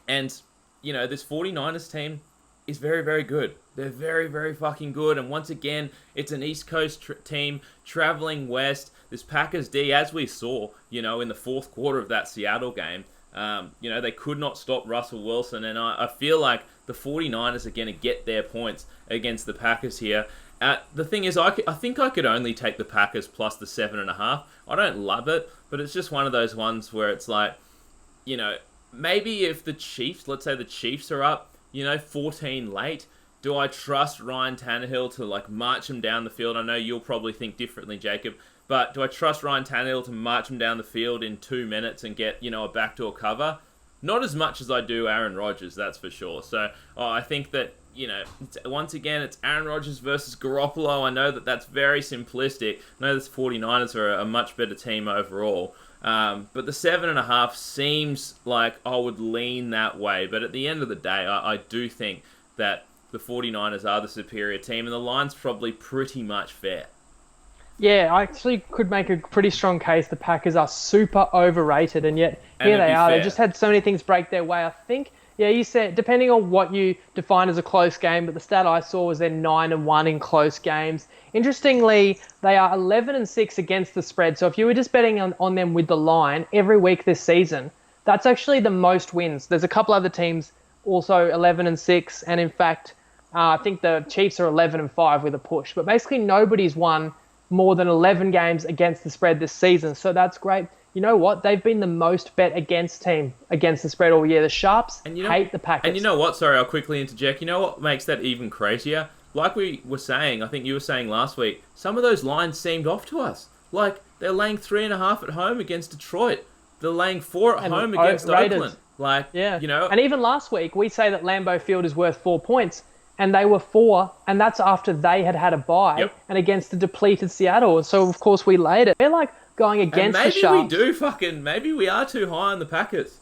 this 49ers team is very, very good. They're very, very fucking good. And once again, it's an East Coast team traveling west. This Packers D, as we saw, in the 4th quarter of that Seattle game, they could not stop Russell Wilson. And I feel like the 49ers are going to get their points against the Packers here. The thing is, I think I could only take the Packers plus the 7.5. I don't love it, but it's just one of those ones where it's like, maybe if the Chiefs, let's say the Chiefs are up, 14 late, do I trust Ryan Tannehill to march him down the field? I know you'll probably think differently, Jacob, but do I trust Ryan Tannehill to march him down the field in 2 minutes and get, a backdoor cover? Not as much as I do Aaron Rodgers, that's for sure. So I think that, once again, it's Aaron Rodgers versus Garoppolo. I know that that's very simplistic. I know the 49ers are a much better team overall. But the 7.5 seems like I would lean that way. But at the end of the day, I do think that the 49ers are the superior team, and the line's probably pretty much fair. Yeah, I actually could make a pretty strong case the Packers are super overrated, and yet here they are. Fair. They just had so many things break their way. I think, you said, depending on what you define as a close game, but the stat I saw was they're 9-1 in close games. Interestingly, they are 11-6 against the spread. So if you were just betting on them with the line every week this season, that's actually the most wins. There's a couple other teams also 11-6, and in fact, I think the Chiefs are 11-5 with a push. But basically, nobody's won more than 11 games against the spread this season. So that's great. You know what? They've been the most bet against team against the spread all year. The Sharps hate the Packers. And you know what? Sorry, I'll quickly interject. You know what makes that even crazier? Like we were saying, I think you were saying last week, some of those lines seemed off to us. Like, they're laying 3.5 at home against Detroit. They're laying 4 at home against Oakland. Like, you know. And even last week, we say that Lambeau Field is worth 4 points. And they were 4, and that's after they had a bye and against the depleted Seattle. And so, of course, we laid it. They're like going against the Sharks. Maybe we are too high on the Packers.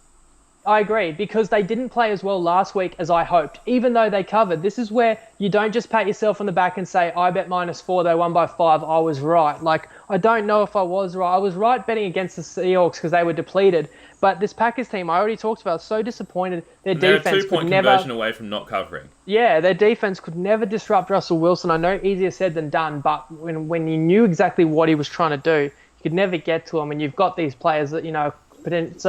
I agree, because they didn't play as well last week as I hoped, even though they covered. This is where you don't just pat yourself on the back and say, I bet -4, they won by 5, I was right. Like, I don't know if I was right. I was right betting against the Seahawks because they were depleted. But this Packers team, I already talked about, so disappointed. Their defense they're a 2-point conversion away from not covering. Yeah, their defense could never disrupt Russell Wilson. I know easier said than done, but when you knew exactly what he was trying to do, you could never get to him. And you've got these players that, you know,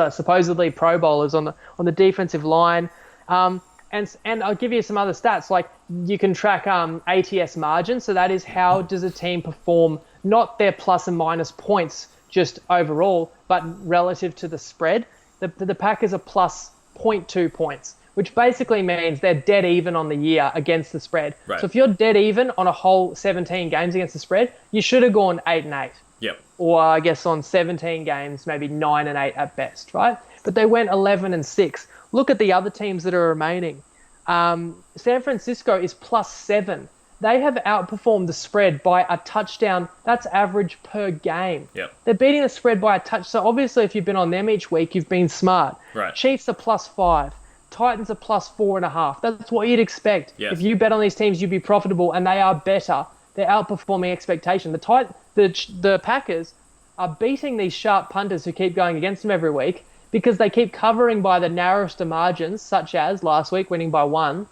supposedly Pro Bowlers on the defensive line. And I'll give you some other stats. Like, you can track ATS margin. So that is how does a team perform, not their plus and minus points just overall, but relative to the spread. The Packers are plus 0.2 points, which basically means they're dead even on the year against the spread. Right. So if you're dead even on a whole 17 games against the spread, you should have gone 8-8. Yep. Or I guess on 17 games, maybe 9-8 at best, right? But they went 11-6. Look at the other teams that are remaining. San Francisco is plus 7. They have outperformed the spread by a touchdown. That's average per game. Yep. They're beating the spread by a touch. So obviously, if you've been on them each week, you've been smart. Right. Chiefs are plus 5. Titans are plus 4.5. That's what you'd expect. Yes. If you bet on these teams, you'd be profitable, and they are better. They're outperforming expectation. The Packers are beating these sharp punters who keep going against them every week because they keep covering by the narrowest of margins, such as last week winning by 1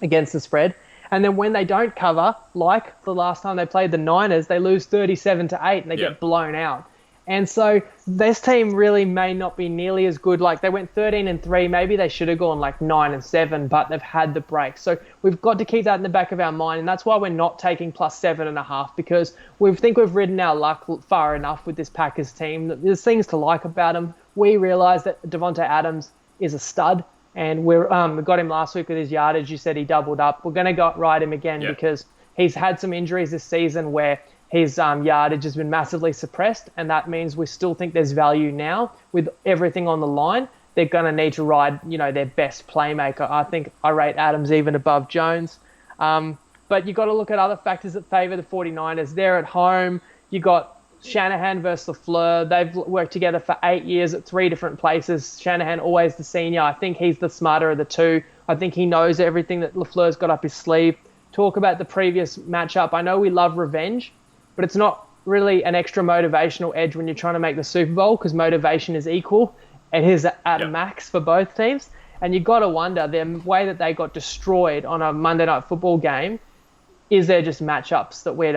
against the spread. And then when they don't cover, like the last time they played the Niners, they lose 37-8 and they get blown out. And so this team really may not be nearly as good. Like, they went 13-3. Maybe they should have gone like 9-7, but they've had the break. So we've got to keep that in the back of our mind. And that's why we're not taking plus 7.5, because we think we've ridden our luck far enough with this Packers team. There's things to like about them. We realise that Devontae Adams is a stud. And we got him last week with his yardage. You said he doubled up. We're going to ride him again because he's had some injuries this season where his yardage has been massively suppressed, and that means we still think there's value now. With everything on the line, they're going to need to ride, their best playmaker. I think I rate Adams even above Jones. But you've got to look at other factors that favour the 49ers. They're at home. You got Shanahan versus LaFleur. They've worked together for 8 years at 3 different places. Shanahan always the senior. I think he's the smarter of the two. I think he knows everything that LaFleur's got up his sleeve. Talk about the previous matchup. I know we love revenge, but it's not really an extra motivational edge when you're trying to make the Super Bowl, because motivation is equal. It is at a max for both teams. And you've got to wonder, the way that they got destroyed on a Monday Night Football game, is there just matchups that we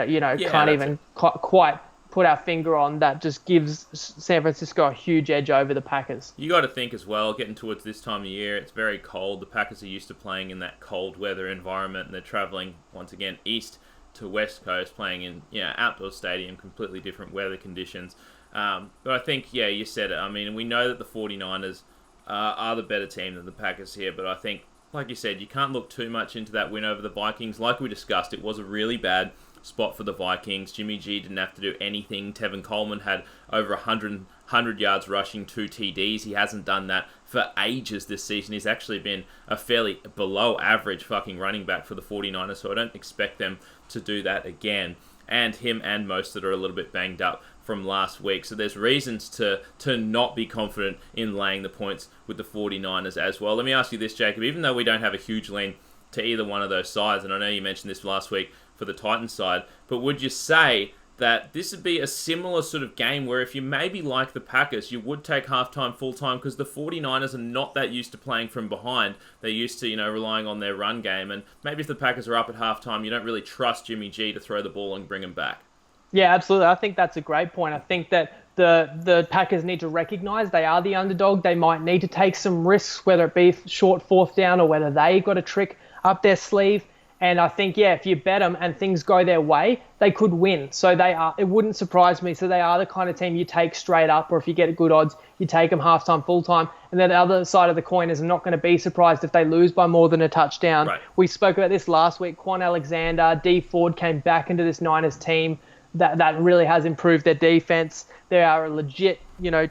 can't even quite put our finger on that just gives San Francisco a huge edge over the Packers? You got to think as well, getting towards this time of year, it's very cold. The Packers are used to playing in that cold weather environment, and they're traveling once again east to West Coast, playing in outdoor stadium, completely different weather conditions. But I think, you said it. I mean, we know that the 49ers are the better team than the Packers here, but I think, like you said, you can't look too much into that win over the Vikings. Like we discussed, it was a really bad spot for the Vikings. Jimmy G didn't have to do anything. Tevin Coleman had over 100 yards rushing, 2 TDs. He hasn't done that for ages this season. He's actually been a fairly below average fucking running back for the 49ers, so I don't expect them to do that again. And him and Mostert are a little bit banged up from last week. So there's reasons to not be confident in laying the points with the 49ers as well. Let me ask you this, Jacob. Even though we don't have a huge lean to either one of those sides, and I know you mentioned this last week for the Titans side, but would you say that this would be a similar sort of game where if you maybe like the Packers, you would take halftime, full-time, because the 49ers are not that used to playing from behind. They're used to, relying on their run game. And maybe if the Packers are up at halftime, you don't really trust Jimmy G to throw the ball and bring him back. Yeah, absolutely. I think that's a great point. I think that the Packers need to recognise they are the underdog. They might need to take some risks, whether it be short 4th down or whether they got a trick up their sleeve. And I think, if you bet them and things go their way, they could win. So it wouldn't surprise me. So they are the kind of team you take straight up, or if you get good odds, you take them halftime, full time. And then the other side of the coin is I'm not going to be surprised if they lose by more than a touchdown. Right. We spoke about this last week. Quan Alexander, D Ford came back into this Niners team that really has improved their defense. They are a legit,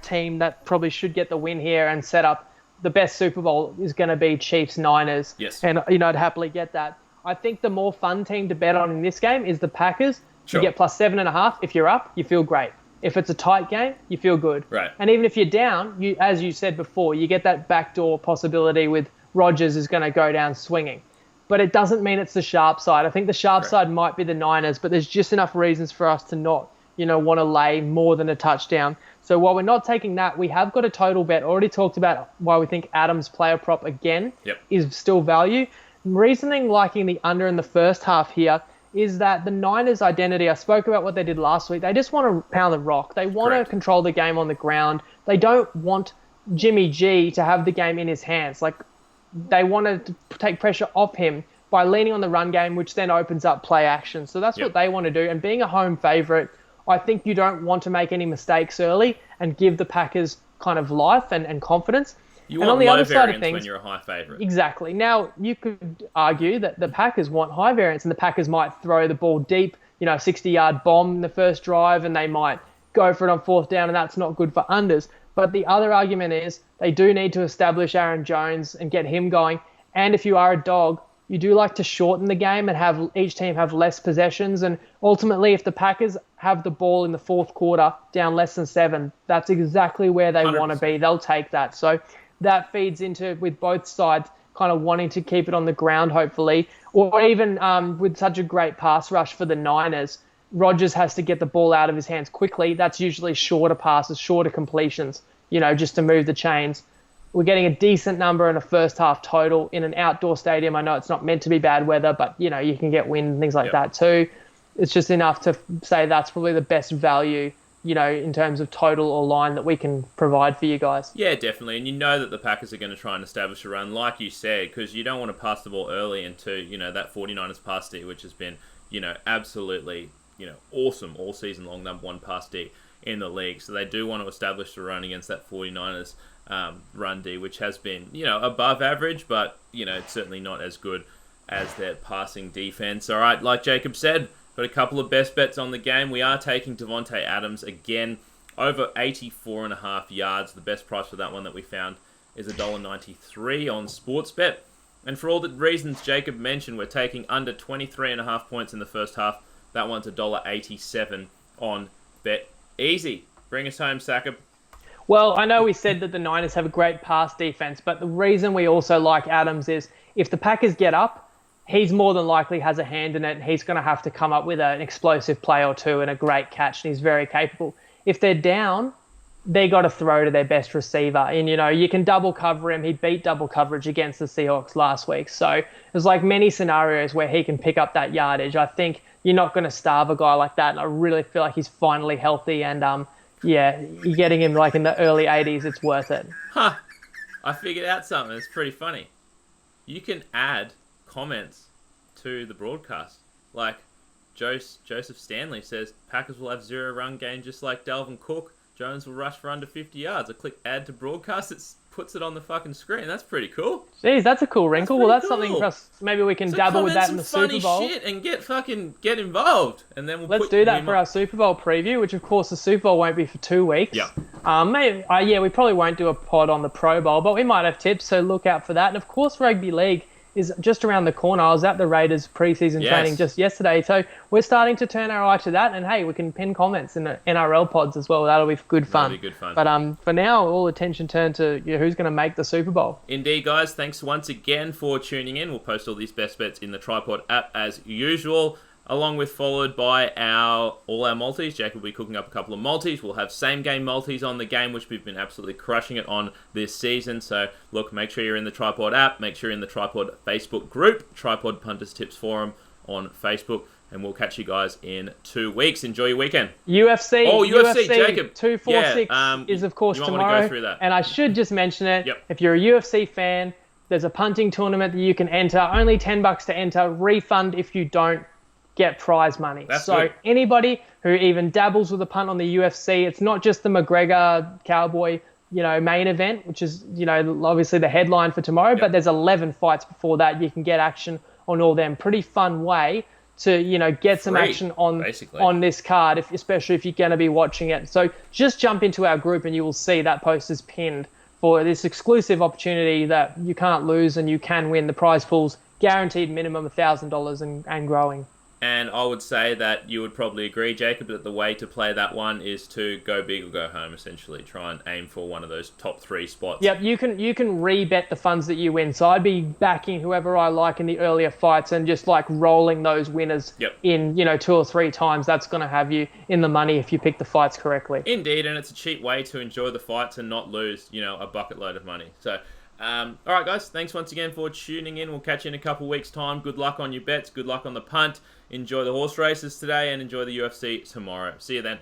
team that probably should get the win here and set up the best Super Bowl is going to be Chiefs-Niners. Yes. And, I'd happily get that. I think the more fun team to bet on in this game is the Packers. Sure. You get plus 7.5. If you're up, you feel great. If it's a tight game, you feel good. Right. And even if you're down, as you said before, you get that backdoor possibility with Rodgers is going to go down swinging. But it doesn't mean it's the sharp side. I think the sharp side might be the Niners, but there's just enough reasons for us to not, want to lay more than a touchdown. So while we're not taking that, we have got a total bet. Already talked about why we think Adams player prop again is still value. Reasoning liking the under in the first half here is that the Niners' identity, I spoke about what they did last week, they just want to pound the rock. They want to control the game on the ground. They don't want Jimmy G to have the game in his hands. Like, they want to take pressure off him by leaning on the run game, which then opens up play action. So that's what they want to do. And being a home favorite, I think you don't want to make any mistakes early and give the Packers kind of life and confidence. You want low variance when you're a high favourite. Exactly. Now, you could argue that the Packers want high variance and the Packers might throw the ball deep, 60-yard bomb in the first drive, and they might go for it on fourth down, and that's not good for unders. But the other argument is they do need to establish Aaron Jones and get him going. And if you are a dog, you do like to shorten the game and have each team have less possessions. And ultimately, if the Packers have the ball in the fourth quarter down less than 7, that's exactly where they 100%. want to be. They'll take that. So that feeds into, with both sides, kind of wanting to keep it on the ground, hopefully. Or even with such a great pass rush for the Niners, Rodgers has to get the ball out of his hands quickly. That's usually shorter passes, shorter completions, just to move the chains. We're getting a decent number in a first half total in an outdoor stadium. I know it's not meant to be bad weather, but, you can get wind and things like that too. It's just enough to say that's probably the best value, in terms of total or line that we can provide for you guys. Yeah, definitely. And you know that the Packers are going to try and establish a run, like you said, because you don't want to pass the ball early into, that 49ers pass D, which has been, absolutely, awesome all season long, number 1 pass D in the league. So they do want to establish the run against that 49ers run D, which has been, above average, but, it's certainly not as good as their passing defense. All right, like Jacob said, got a couple of best bets on the game. We are taking Devontae Adams again, over 84.5 yards. The best price for that one that we found is $1.93 on Sportsbet. And for all the reasons Jacob mentioned, we're taking under 23.5 points in the first half. That one's $1.87 on Bet Easy. Bring us home, Sakib. Well, I know we said that the Niners have a great pass defense, but the reason we also like Adams is if the Packers get up, he's more than likely has a hand in it. He's going to have to come up with an explosive play or two and a great catch, and he's very capable. If they're down, they got to throw to their best receiver. And, you can double cover him. He beat double coverage against the Seahawks last week. So there's like many scenarios where he can pick up that yardage. I think you're not going to starve a guy like that. And I really feel like he's finally healthy. And, you're getting him like in the early 80s. It's worth it. I figured out something. It's pretty funny. You can add comments to the broadcast. Like Joseph Stanley says, Packers will have 0 run game just like Dalvin Cook. Jones will rush for under 50 yards. I click add to broadcast. It puts it on the fucking screen. That's pretty cool. Jeez, that's a cool wrinkle. Well, that's something for us. Maybe we can dabble with that in the Super Bowl. Funny shit and get involved. And then let's do that for our Super Bowl preview, which of course the Super Bowl won't be for 2 weeks. Yeah. We probably won't do a pod on the Pro Bowl, but we might have tips, so look out for that. And of course, rugby league is just around the corner. I was at the Raiders preseason training just yesterday, so we're starting to turn our eye to that. And hey, we can pin comments in the NRL pods as well. That'll be good fun. That'll be good fun. But for now, all attention turned to who's going to make the Super Bowl. Indeed, guys. Thanks once again for tuning in. We'll post all these best bets in the Tripod app as usual, along with followed by all our multis. Jack will be cooking up a couple of multis. We'll have same game multis on the game, which we've been absolutely crushing it on this season. So look, make sure you're in the Tripod app. Make sure you're in the Tripod Facebook group, Tripod Punters Tips Forum on Facebook. And we'll catch you guys in 2 weeks. Enjoy your weekend. UFC. Oh, UFC, Jacob. 246 is, of course, tomorrow. Go through that. And I should just mention it. Yep. If you're a UFC fan, There's a punting tournament that you can enter. Only $10 to enter. Refund if you don't get prize money. That's so good. Anybody who even dabbles with a punt on the UFC, it's not just the McGregor Cowboy, main event, which is, obviously the headline for tomorrow, but there's 11 fights before that. You can get action on all them. Pretty fun way to, get some action on this card, especially if you're going to be watching it. So just jump into our group and you will see that post is pinned for this exclusive opportunity that you can't lose, and you can win. The prize pool's guaranteed minimum $1,000 and growing. And I would say that you would probably agree, Jacob, that the way to play that one is to go big or go home, essentially. Try and aim for one of those top 3 spots. Yep, you can rebet the funds that you win. So I'd be backing whoever I like in the earlier fights and just like rolling those winners in, 2 or 3 times. That's going to have you in the money if you pick the fights correctly. Indeed, and it's a cheap way to enjoy the fights and not lose, a bucket load of money. So, all right, guys, thanks once again for tuning in. We'll catch you in a couple weeks' time. Good luck on your bets. Good luck on the punt. Enjoy the horse races today and enjoy the UFC tomorrow. See you then.